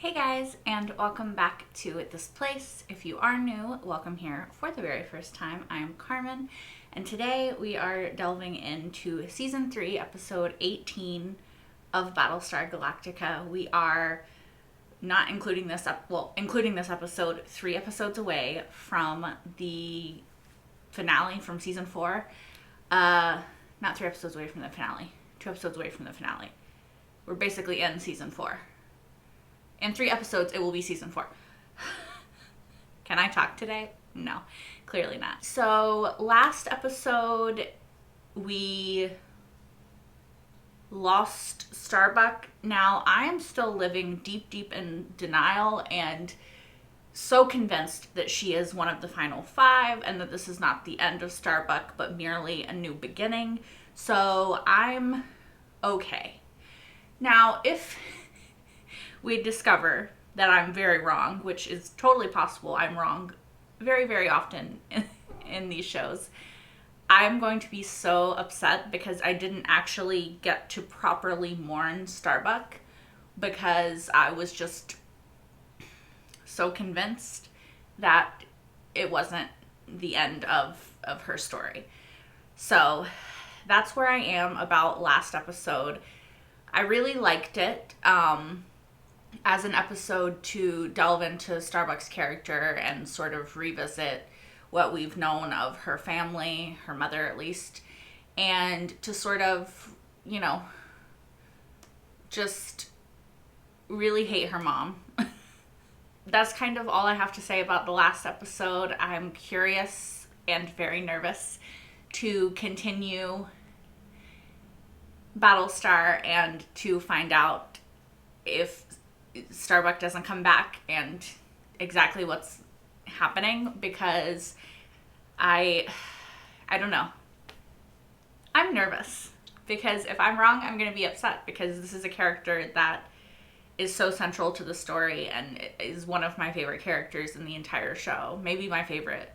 Hey guys, and welcome back to this place. If you are new, welcome here for the very first time. I'm Carmen, and today we are delving into Season 3, Episode 18 of Battlestar Galactica. We are not including this including this episode, 3 episodes away from the finale from Season 4. Not 3 episodes away from the finale, 2 episodes away from the finale. We're basically in Season 4. In 3 episodes, it will be Season 4. Can I talk today? No, clearly not. So, last episode, we lost Starbuck. Now, I am still living deep in denial and so convinced that she is one of the final 5 and that this is not the end of Starbuck, but merely a new beginning. So, I'm okay. Now, if we discover that I'm very wrong, which is totally possible. I'm wrong very, very often in these shows. I'm going to be so upset because I didn't actually get to properly mourn Starbuck because I was just so convinced that it wasn't the end of her story. So that's where I am about last episode. I really liked it. As an episode to delve into Starbuck's character and sort of revisit what we've known of her family, her mother at least, and to sort of, just really hate her mom. That's kind of all I have to say about the last episode. I'm curious and very nervous to continue Battlestar and to find out if Starbuck doesn't come back and exactly what's happening, because I don't know. I'm nervous because if I'm wrong, I'm going to be upset because this is a character that is so central to the story and is one of my favorite characters in the entire show. Maybe my favorite.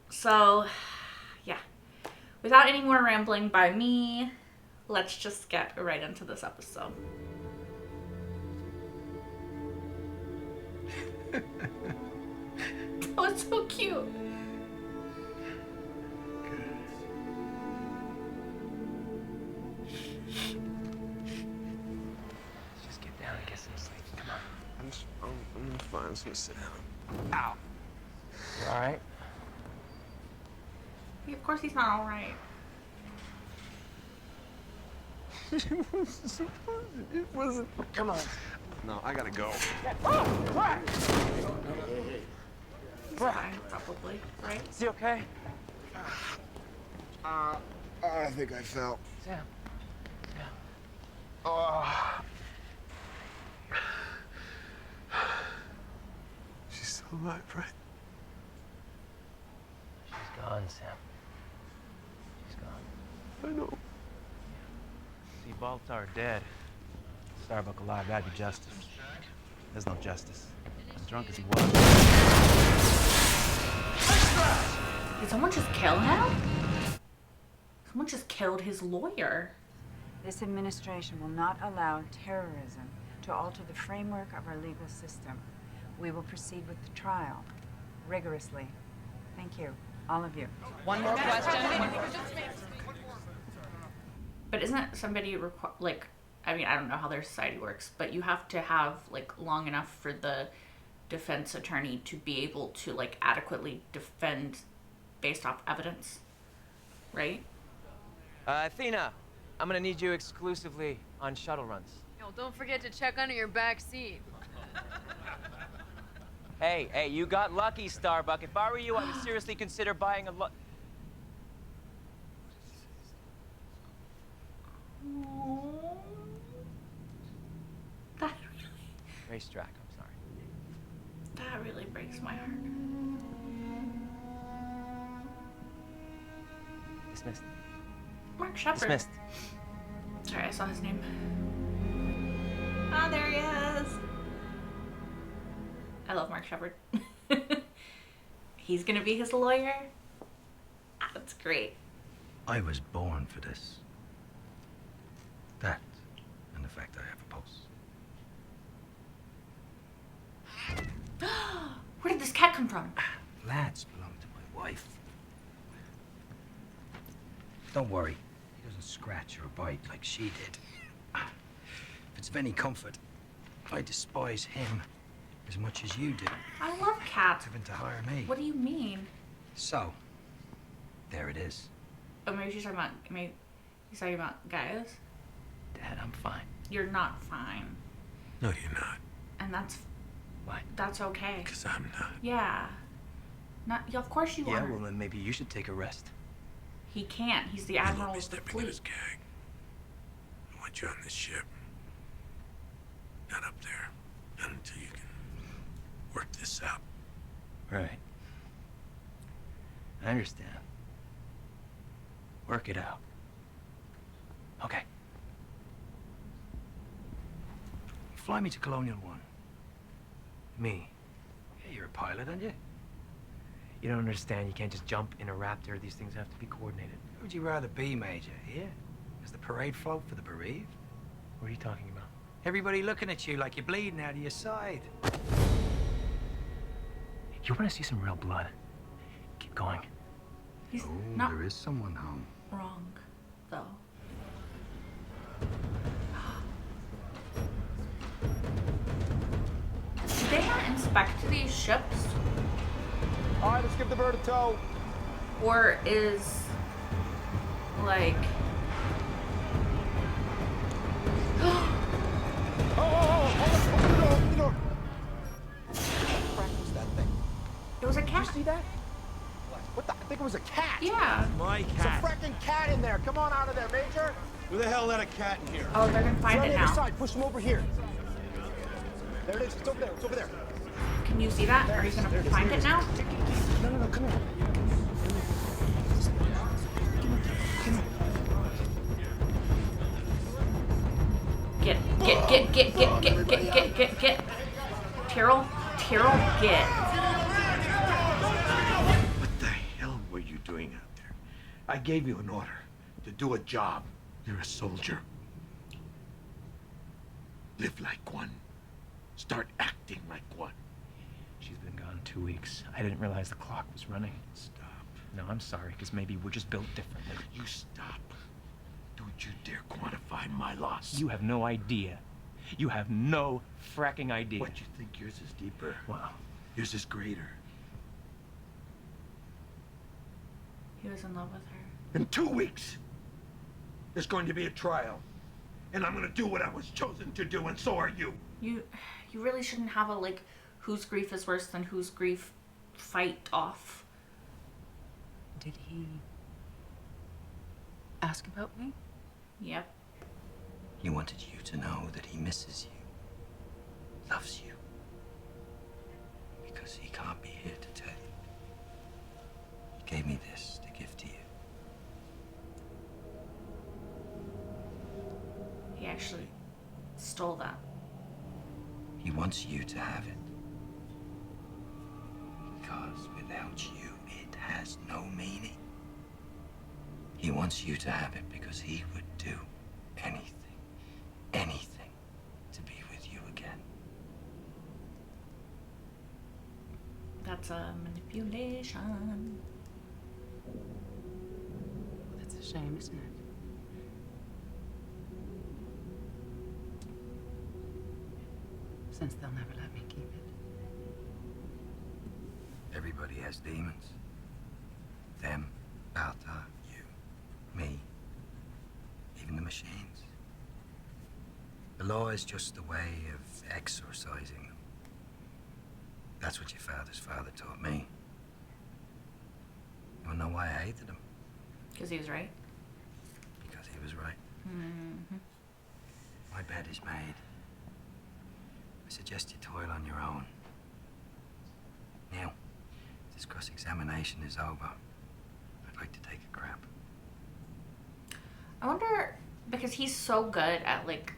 So, yeah. Without any more rambling by me, let's just get right into this episode. That was so cute. Let's just get down and get some sleep. Come on. I'm fine. I'm just gonna sit down. Ow. You all right? Yeah, of course he's not all right. It wasn't. Come on. No, I gotta go. Oh, what? He's fine, probably, right? Is he okay? I think I fell. Sam. Yeah. Oh. She's still alive, right? She's gone, Sam. She's gone. I know. See, Baltar dead. Starbuck alive, that'd be justice. There's no justice. As drunk as he was. Did someone just kill him? Someone just killed his lawyer. This administration will not allow terrorism to alter the framework of our legal system. We will proceed with the trial rigorously. Thank you, all of you. One more question. But isn't somebody I don't know how their society works, but you have to have long enough for the defense attorney to be able to adequately defend based off evidence, right? Athena, I'm gonna need you exclusively on shuttle runs. Yo, don't forget to check under your back seat. Hey, you got lucky, Starbuck. If I were you, I would seriously consider buying a That racetrack. I'm sorry. that really breaks my heart. Dismissed. Mark Shepard. Dismissed. Sorry, I saw his name. Ah, there he is. I love Mark Shepard. He's gonna be his lawyer. That's great. I was born for this. That, and the fact I have a pulse. cat come from? Lads belong to my wife. Don't worry. He doesn't scratch or bite like she did. If it's of any comfort, I despise him as much as you do. I love cats. Having to hire me. What do you mean? So, there it is. Oh, maybe she's talking about, maybe he's talking about guys? Dad, I'm fine. You're not fine. No, you're not. And that's, Why? that's okay. Because I'm not. Yeah. Not, yeah, of course you Yeah, are. well then maybe you should take a rest. He can't. He's the You admiral won't be of the stepping in his fleet. gang. I want you on this ship. Not up there. Not until you can work this out. Right. I understand. Work it out. Okay. Fly me to Colonial 1. Me. Yeah, you're a pilot, aren't you? You don't understand. You can't just jump in a Raptor. These things have to be coordinated. Who would you rather be, Major? Here? As the parade float for the bereaved? What are you talking about? Everybody looking at you like you're bleeding out of your side. You want to see some real blood? Keep going. He's Oh, not there is someone home. wrong, though. Did they not inspect these ships? All right, let's give the bird a tow. Or is, like... Open the door, open the door. What was that thing? It was a Did cat. you see that? What the? I think it was a cat. Yeah. My It's a fracking cat in there. Come on out of there, Major. Who the hell let a cat in here? Oh, they're gonna It's find on it the other now. side. Push them over here. There it is. It's over there. It's over there. Can you see that? Are you gonna find it now? No, come here. Get. Tyrrell, get. What the hell were you doing out there? I gave you an order to do a job. You're a soldier. Live like one. Start acting like one. She's been gone 2 weeks. I didn't realize the clock was running. Stop. No, I'm sorry, because maybe we're just built differently. You stop. Don't you dare quantify my loss. You have no idea. You have no fracking idea. What, you think yours is deeper? Wow. Yours is greater. He was in love with her. In 2 weeks, there's going to be a trial. And I'm going to do what I was chosen to do, and so are you. You really shouldn't have a, like, whose grief is worse than whose grief fight off. Did he ask about me? Yep. He wanted you to know that he misses you, loves you, because he can't be here to tell you. He gave me this to give to you. He actually stole that. He wants you to have it. Because without you, it has no meaning. He wants you to have it because he would do anything to be with you again. That's a manipulation. That's a shame, isn't it? Since they'll never let me keep it. Everybody has demons. Them, Baltar, you, me, even the machines. The law is just a way of exorcising them. That's what your father's father taught me. You wanna know why I hated him? Because he was right. Because he was right. Mm-hmm. My bed is made. I suggest you toil on your own. Now, this cross-examination is over. I'd like to take a crap. I wonder, because he's so good at, like,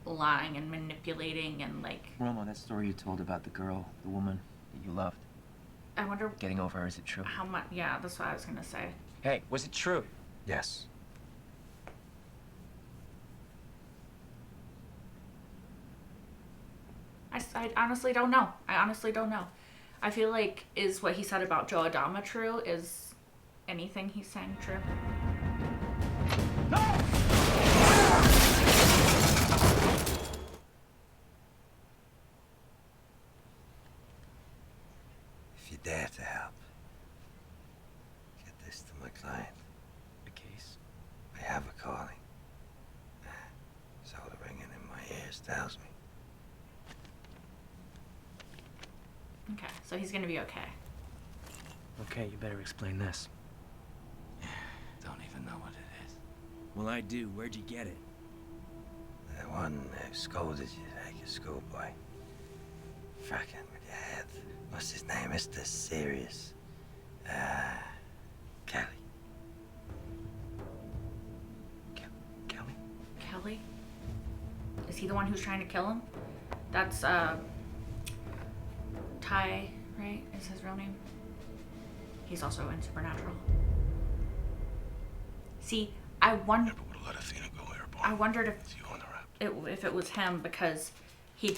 lying and manipulating and, like, Romo, that story you told about the girl, the woman that you loved, I wonder getting over her, is it true? how much, yeah, that's what I was gonna say. Hey, was it true? Yes. I honestly don't know. I honestly don't know. I feel like, is what he said about Joe Adama true? Is anything he's saying true? If you dare to help, get this to my client. The case? I have a calling. So the ringing in my ears tells me. Okay, so he's gonna be okay. Okay, you better explain this. Don't even know what it is. Well, I do. Where'd you get it? The one who scolded you like a schoolboy. Fracking with your head. What's his name? Mr. Serious. Kelly. Kelly? Kelly? Is he the one who's trying to kill him? That's, Ty, right? Is his real name? He's also in Supernatural. See, I wonder. Never would have let Athena go airborne. I wondered It's you on the rap. if it was him because he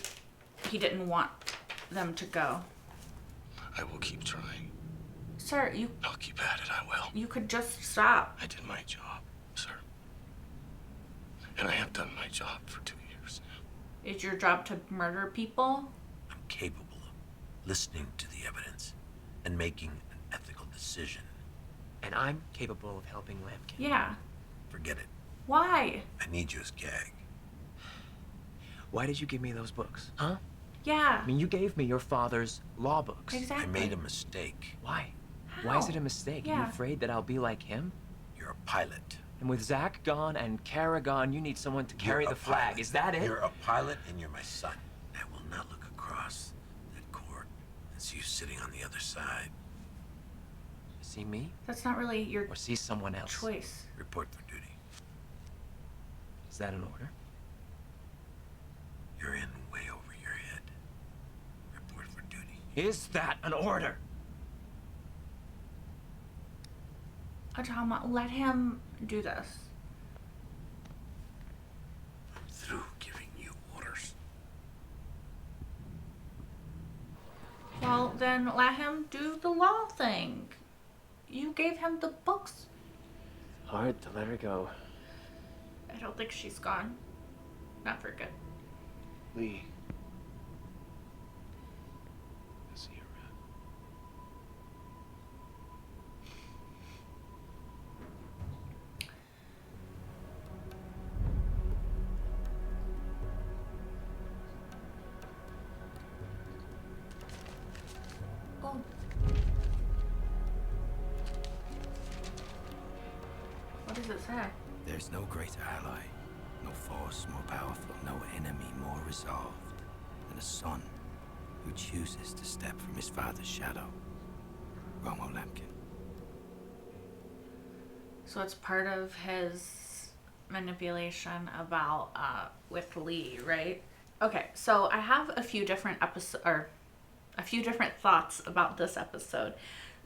didn't want them to go. I will keep trying. Sir, I'll keep at it, I will. you could just stop. I did my job, sir. And I have done my job for 2 years now. Is your job to murder people? I'm capable of listening to the evidence and making an ethical decision. And I'm capable of helping Lampkin. Yeah. Forget it. Why? I need you as gag. Why did you give me those books? Huh? Yeah. I mean, you gave me your father's law books. Exactly. I made a mistake. Why? Why is it How? a mistake? Are Yeah. you afraid that I'll be like him? You're a pilot. And with Zach gone and Kara gone, you need someone to carry You're the a flag. pilot. Is that it? You're a pilot and you're my son. I will not look across that court and see you sitting on the other side. See me That's not really your or see someone else? choice. Report for duty. Is that an order? You're in way over your head. Report for duty. Is that an order? Adama, let him do this. I'm through giving you orders. Well, then let him do the law thing. You gave him the books. Hard to let her go. I don't think she's gone. Not for good. Lee. I'll see you around. Oh. What does it say? There's no greater ally, no force more powerful, no enemy more resolved than a son who chooses to step from his father's shadow. Romo Lampkin. So it's part of his manipulation about with Lee, right? Okay, so I have a few different thoughts about this episode.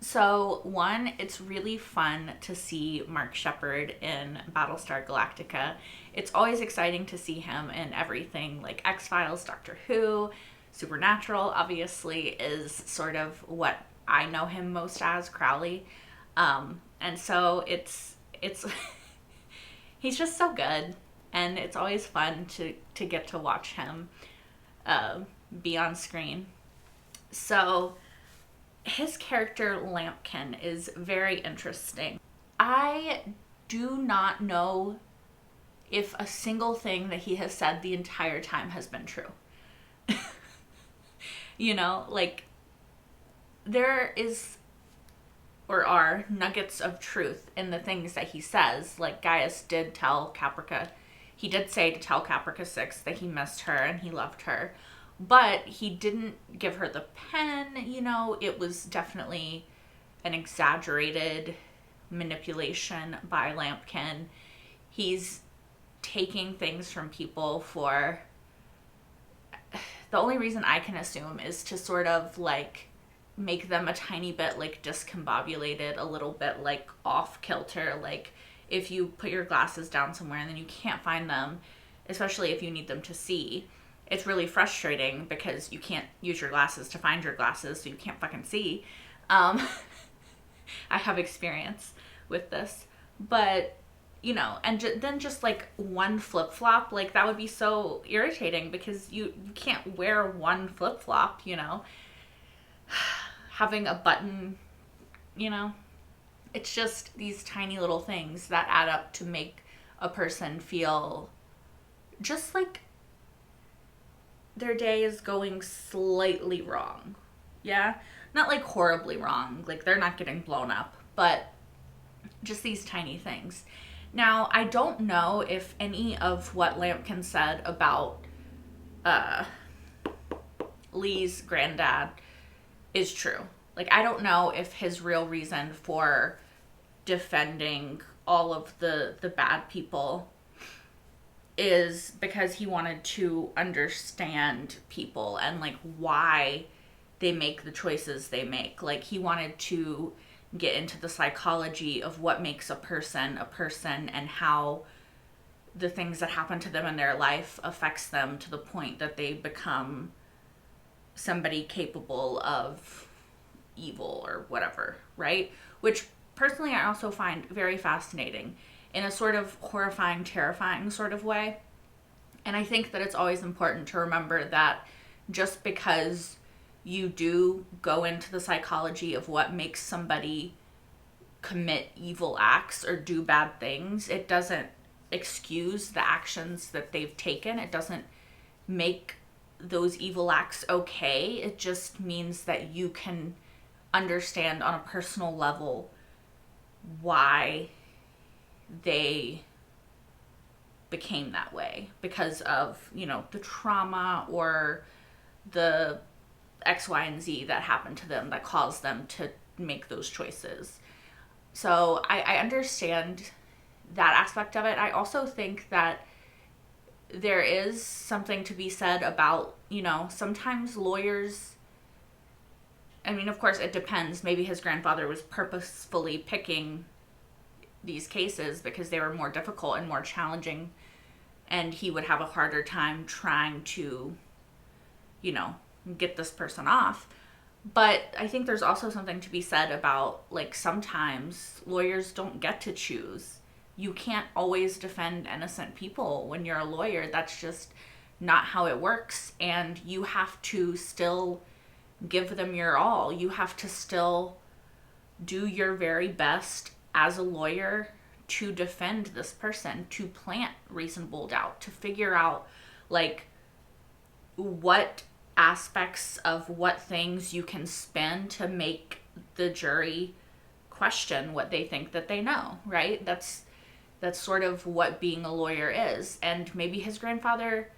So one, it's really fun to see Mark Sheppard in Battlestar Galactica. It's always exciting to see him in everything like X-Files, Doctor Who, Supernatural obviously is sort of what I know him most as, Crowley. And so it's he's just so good, and it's always fun to get to watch him be on screen. So his character Lampkin is very interesting. I do not know if a single thing that he has said the entire time has been true. You know, like there is or are nuggets of truth in the things that he says. Like Gaius did tell Caprica, he did say to tell Caprica 6 that he missed her and he loved her. But he didn't give her the pen, you know, it was definitely an exaggerated manipulation by Lampkin. He's taking things from people for, the only reason I can assume is to sort of like make them a tiny bit like discombobulated, a little bit like off kilter. Like if you put your glasses down somewhere and then you can't find them, especially if you need them to see, it's really frustrating because you can't use your glasses to find your glasses, so you can't fucking see. I have experience with this, but you know, and then just like one flip-flop, like that would be so irritating because you can't wear one flip-flop, you know. Having a button, you know, it's just these tiny little things that add up to make a person feel just like their day is going slightly wrong. Yeah, not like horribly wrong, like they're not getting blown up, but just these tiny things. Now, I don't know if any of what Lampkin said about Lee's granddad is true. Like, I don't know if his real reason for defending all of the bad people is because he wanted to understand people and, like, why they make the choices they make. Like, he wanted to get into the psychology of what makes a person and how the things that happen to them in their life affects them to the point that they become somebody capable of evil or whatever, right? Which personally I also find very fascinating in a sort of horrifying, terrifying sort of way. And I think that it's always important to remember that just because you do go into the psychology of what makes somebody commit evil acts or do bad things, it doesn't excuse the actions that they've taken. It doesn't make those evil acts okay. It just means that you can understand on a personal level why they became that way because of, you know, the trauma or the X, Y, and Z that happened to them that caused them to make those choices. So I understand that aspect of it. I also think that there is something to be said about, you know, sometimes lawyers, I mean, of course, it depends. Maybe his grandfather was purposefully picking these cases because they were more difficult and more challenging, and he would have a harder time trying to, you know, get this person off. But I think there's also something to be said about, like, sometimes lawyers don't get to choose. You can't always defend innocent people when you're a lawyer. That's just not how it works. And you have to still give them your all. You have to still do your very best as a lawyer to defend this person, to plant reasonable doubt, to figure out, like, what aspects of what things you can spin to make the jury question what they think that they know, right? That's sort of what being a lawyer is. And maybe his grandfather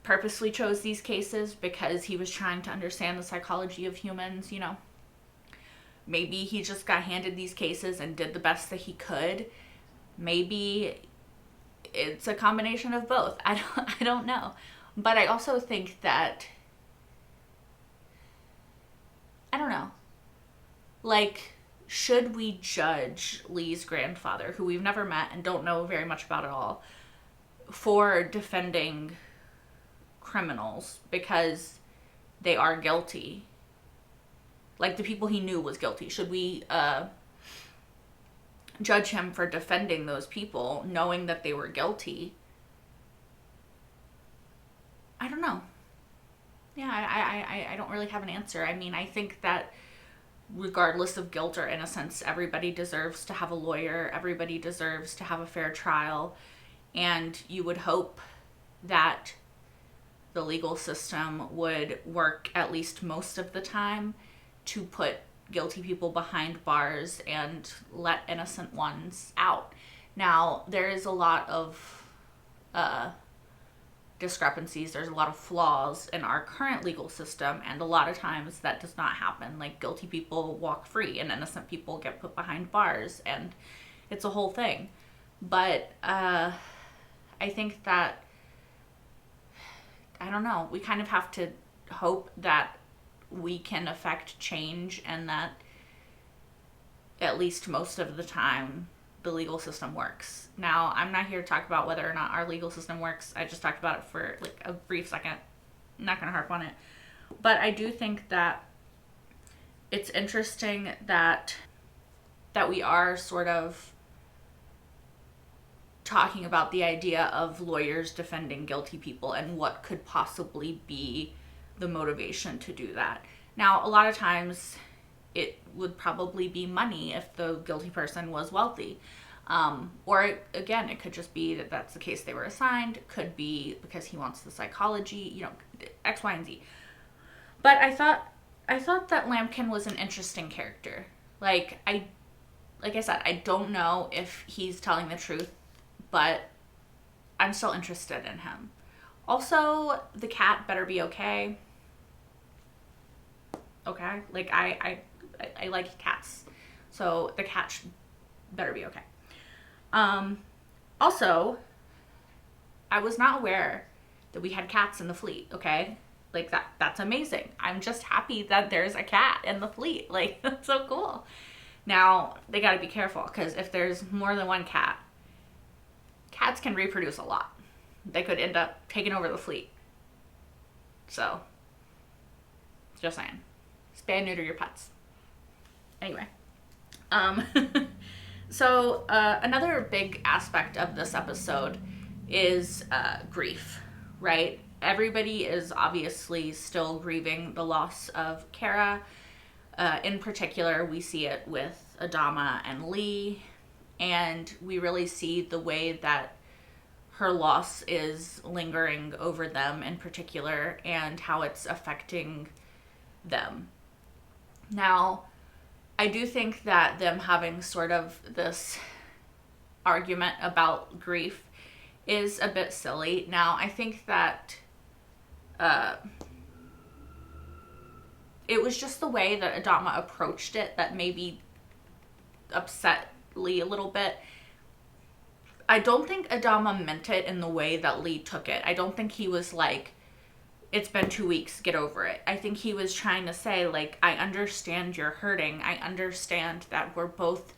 purposely chose these cases because he was trying to understand the psychology of humans, you know. Maybe he just got handed these cases and did the best that he could. Maybe it's a combination of both. I don't know. But I also think that, I don't know, like, should we judge Lee's grandfather, who we've never met and don't know very much about at all, for defending criminals because they are guilty? Like, the people he knew was guilty. Should we judge him for defending those people knowing that they were guilty? I don't know. Yeah, I don't really have an answer. I mean, I think that regardless of guilt or innocence, everybody deserves to have a lawyer. Everybody deserves to have a fair trial. And you would hope that the legal system would work at least most of the time to put guilty people behind bars and let innocent ones out. Now, there is a lot of discrepancies. There's a lot of flaws in our current legal system, and a lot of times that does not happen. Like, guilty people walk free and innocent people get put behind bars, and it's a whole thing. But I think that, I don't know, we kind of have to hope that we can affect change and that at least most of the time the legal system works. Now, I'm not here to talk about whether or not our legal system works. I just talked about it for like a brief second. I'm not going to harp on it. But I do think that it's interesting that we are sort of talking about the idea of lawyers defending guilty people and what could possibly be the motivation to do that. Now, a lot of times it would probably be money if the guilty person was wealthy. Or again, it could just be that that's the case they were assigned. It could be because he wants the psychology, you know, X, Y, and Z. But I thought that Lampkin was an interesting character. Like I said, I don't know if he's telling the truth, but I'm still interested in him. Also, the cat better be okay. Okay? Like, I like cats. So, the cat better be okay. Also, I was not aware that we had cats in the fleet, okay? Like, that's amazing. I'm just happy that there's a cat in the fleet. Like, that's so cool. Now, they gotta be careful, because if there's more than one cat, cats can reproduce a lot. They could end up taking over the fleet. So, just saying. Spay and neuter your pets. Anyway. So, another big aspect of this episode is grief, right? Everybody is obviously still grieving the loss of Kara. In particular, we see it with Adama and Lee, and we really see the way that her loss is lingering over them in particular and how it's affecting them. Now, I do think that them having sort of this argument about grief is a bit silly. Now, I think that it was just the way that Adama approached it that maybe upset Lee a little bit. I don't think Adama meant it in the way that Lee took it. I don't think he was like, it's been 2 weeks, get over it. I think he was trying to say, like, I understand you're hurting. I understand that we're both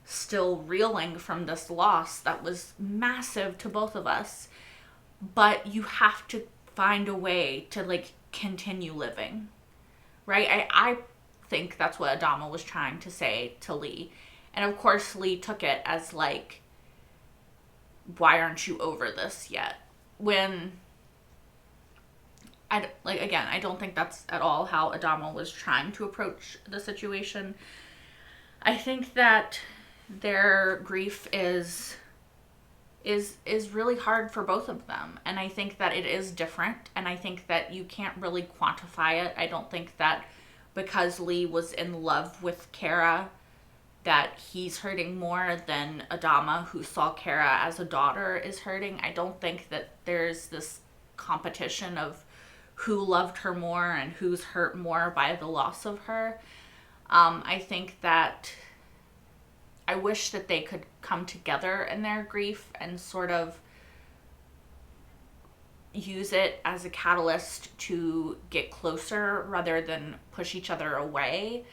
still reeling from this loss that was massive to both of us. But you have to find a way to, like, continue living. Right? I think that's what Adama was trying to say to Lee. And of course, Lee took it as, like, why aren't you over this yet? When, I don't think that's at all how Adama was trying to approach the situation. I think that their grief is really hard for both of them. And I think that it is different. And I think that you can't really quantify it. I don't think that because Lee was in love with Kara that he's hurting more than Adama, who saw Kara as a daughter, is hurting. I don't think that there's this competition of who loved her more and who's hurt more by the loss of her. I think that I wish that they could come together in their grief and sort of use it as a catalyst to get closer rather than push each other away.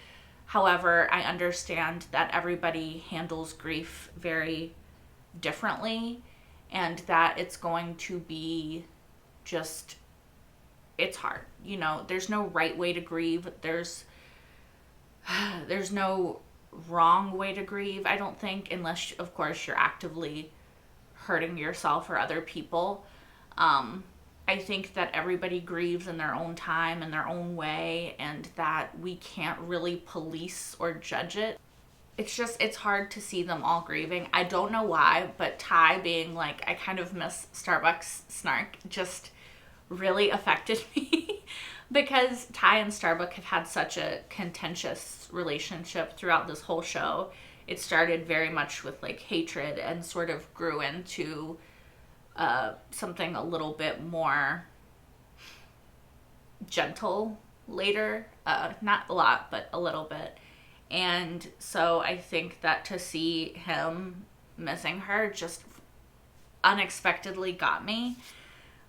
However, I understand that everybody handles grief very differently and that it's going to be just, it's hard. You know, there's no right way to grieve. There's no wrong way to grieve, I don't think, unless, of course, you're actively hurting yourself or other people. I think that everybody grieves in their own time, in their own way, and that we can't really police or judge it. It's hard to see them all grieving. I don't know why, but Ty being like, I kind of miss Starbucks snark just really affected me because Ty and Starbuck have had such a contentious relationship throughout this whole show. It started very much with like hatred and sort of grew into something a little bit more gentle later. Not a lot, but a little bit. And so I think that to see him missing her just unexpectedly got me.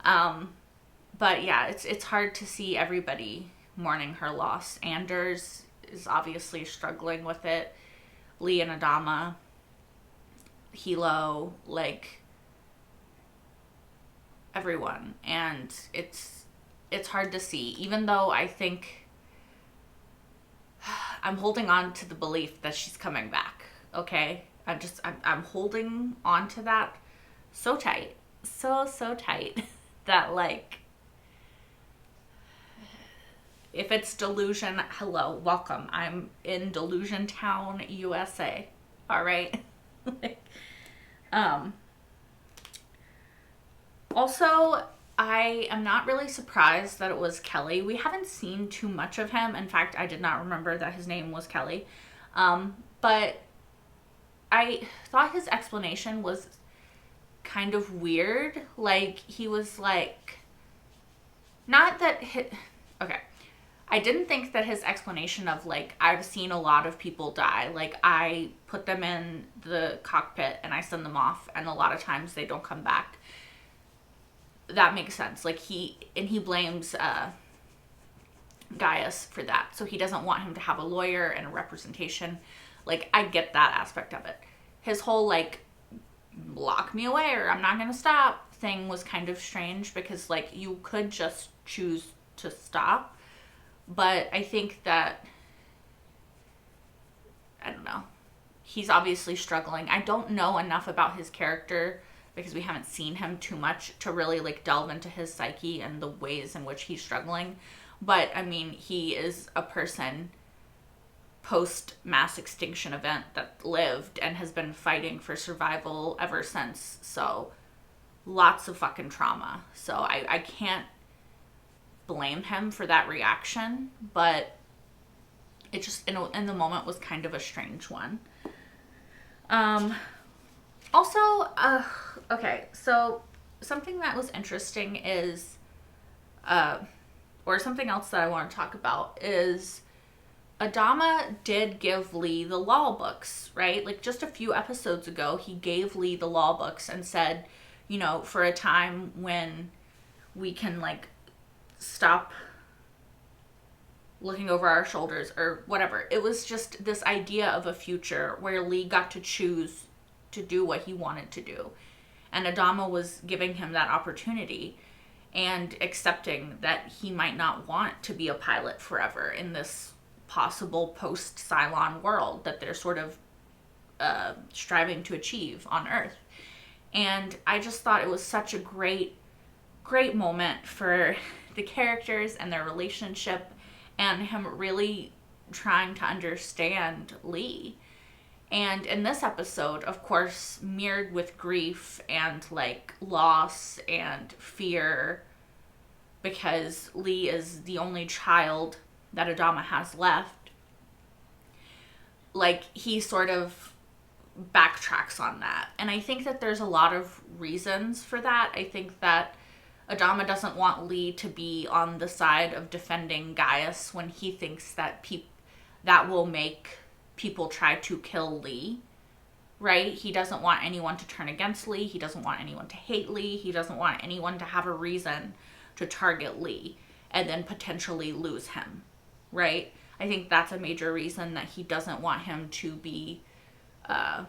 But yeah, it's hard to see everybody mourning her loss. Anders is obviously struggling with it. Lee and Adama. Hilo, like everyone. And it's hard to see, even though I think I'm holding on to the belief that she's coming back. Okay? I'm holding on to that so tight. So tight that, like, if it's delusion, hello, welcome. I'm in Delusion Town, USA. All right. Also, I am not really surprised that it was Kelly. We haven't seen too much of him. In fact, I did not remember that his name was Kelly. But I thought his explanation was kind of weird. Like, he was like, not that okay. I didn't think that his explanation of, like, I've seen a lot of people die. Like, I put them in the cockpit and I send them off, and a lot of times they don't come back. That makes sense. Like, he blames Gaius for that. So he doesn't want him to have a lawyer and a representation. Like, I get that aspect of it. His whole, like, lock me away or I'm not going to stop thing was kind of strange, because, like, you could just choose to stop. But I think that, I don't know, he's obviously struggling. I don't know enough about his character, because we haven't seen him too much, to really, like, delve into his psyche and the ways in which he's struggling. But, I mean, he is a person post mass extinction event that lived and has been fighting for survival ever since. So, lots of fucking trauma. So, I can't blame him for that reaction, but it just in the moment was kind of a strange one. Also, okay, so something that was interesting is, or something else that I want to talk about is, Adama did give Lee the law books, right? Like, just a few episodes ago, he gave Lee the law books and said, you know, for a time when we can, like, stop looking over our shoulders or whatever. It was just this idea of a future where Lee got to choose to do what he wanted to do. And Adama was giving him that opportunity and accepting that he might not want to be a pilot forever in this possible post-Cylon world that they're sort of striving to achieve on Earth. And I just thought it was such a great moment for the characters and their relationship, and him really trying to understand Lee. And in this episode, of course, mirrored with grief and, like, loss and fear, because Lee is the only child that Adama has left, like, he sort of backtracks on that. And I think that there's a lot of reasons for that. I think that Adama doesn't want Lee to be on the side of defending Gaius when he thinks that that will make people try to kill Lee, right? He doesn't want anyone to turn against Lee. He doesn't want anyone to hate Lee. He doesn't want anyone to have a reason to target Lee and then potentially lose him, right? I think that's a major reason that he doesn't want him to be one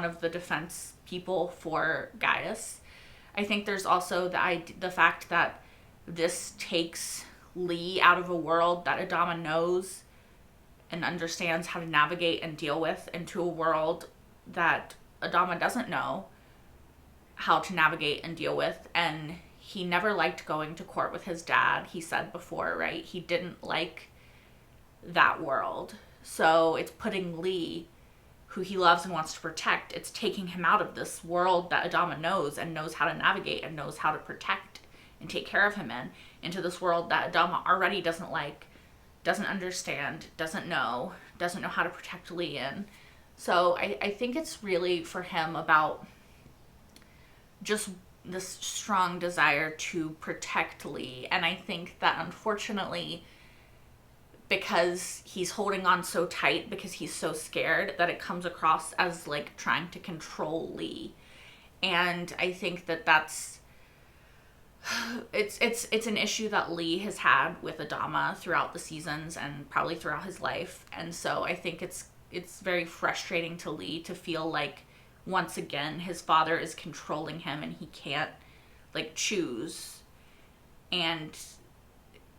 of the defense people for Gaius. I think there's also the fact that this takes Lee out of a world that Adama knows and understands how to navigate and deal with, into a world that Adama doesn't know how to navigate and deal with. And he never liked going to court with his dad, he said before, right? He didn't like that world. So it's putting Lee, who he loves and wants to protect, it's taking him out of this world that Adama knows and knows how to navigate and knows how to protect and take care of him into this world that Adama already doesn't like, doesn't understand, doesn't know how to protect Lee in. So I think it's really for him about just this strong desire to protect Lee. And I think that, unfortunately, because he's holding on so tight, because he's so scared, that it comes across as, like, trying to control Lee. And I think that that's it's an issue that Lee has had with Adama throughout the seasons and probably throughout his life. And so I think it's it's very frustrating to Lee to feel like once again his father is controlling him and he can't like choose. And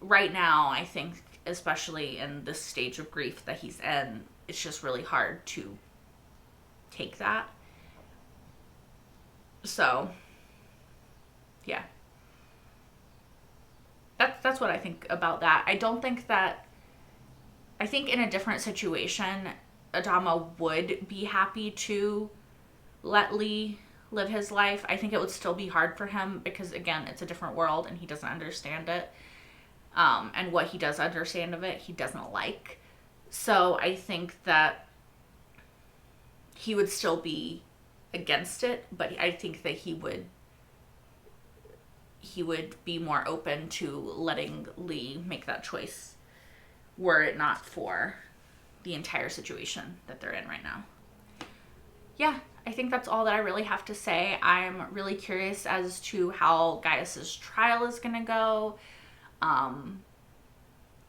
right now, I think, especially in this stage of grief that he's in, it's just really hard to take that. So, yeah. That's what I think about that. I don't think that... I think in a different situation, Adama would be happy to let Lee live his life. I think it would still be hard for him because, again, it's a different world and he doesn't understand it. And what he does understand of it, he doesn't like. So I think that he would still be against it, but I think that he would be more open to letting Lee make that choice were it not for the entire situation that they're in right now. Yeah, I think that's all that I really have to say. I'm really curious as to how Gaius's trial is going to go.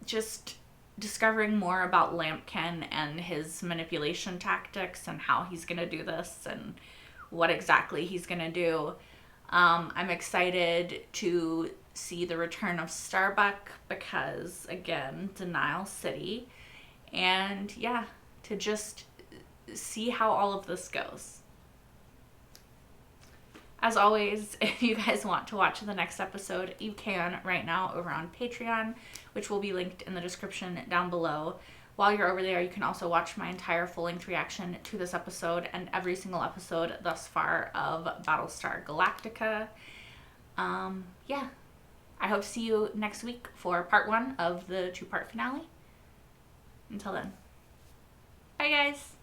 Just discovering more about Lampkin and his manipulation tactics and how he's going to do this and what exactly he's going to do. I'm excited to see the return of Starbuck because, again, Denial City. And yeah, to just see how all of this goes. As always, if you guys want to watch the next episode, you can right now over on Patreon, which will be linked in the description down below. While you're over there, you can also watch my entire full-length reaction to this episode and every single episode thus far of Battlestar Galactica. Yeah, I hope to see you next week for part 1 of the 2-part finale. Until then, bye guys!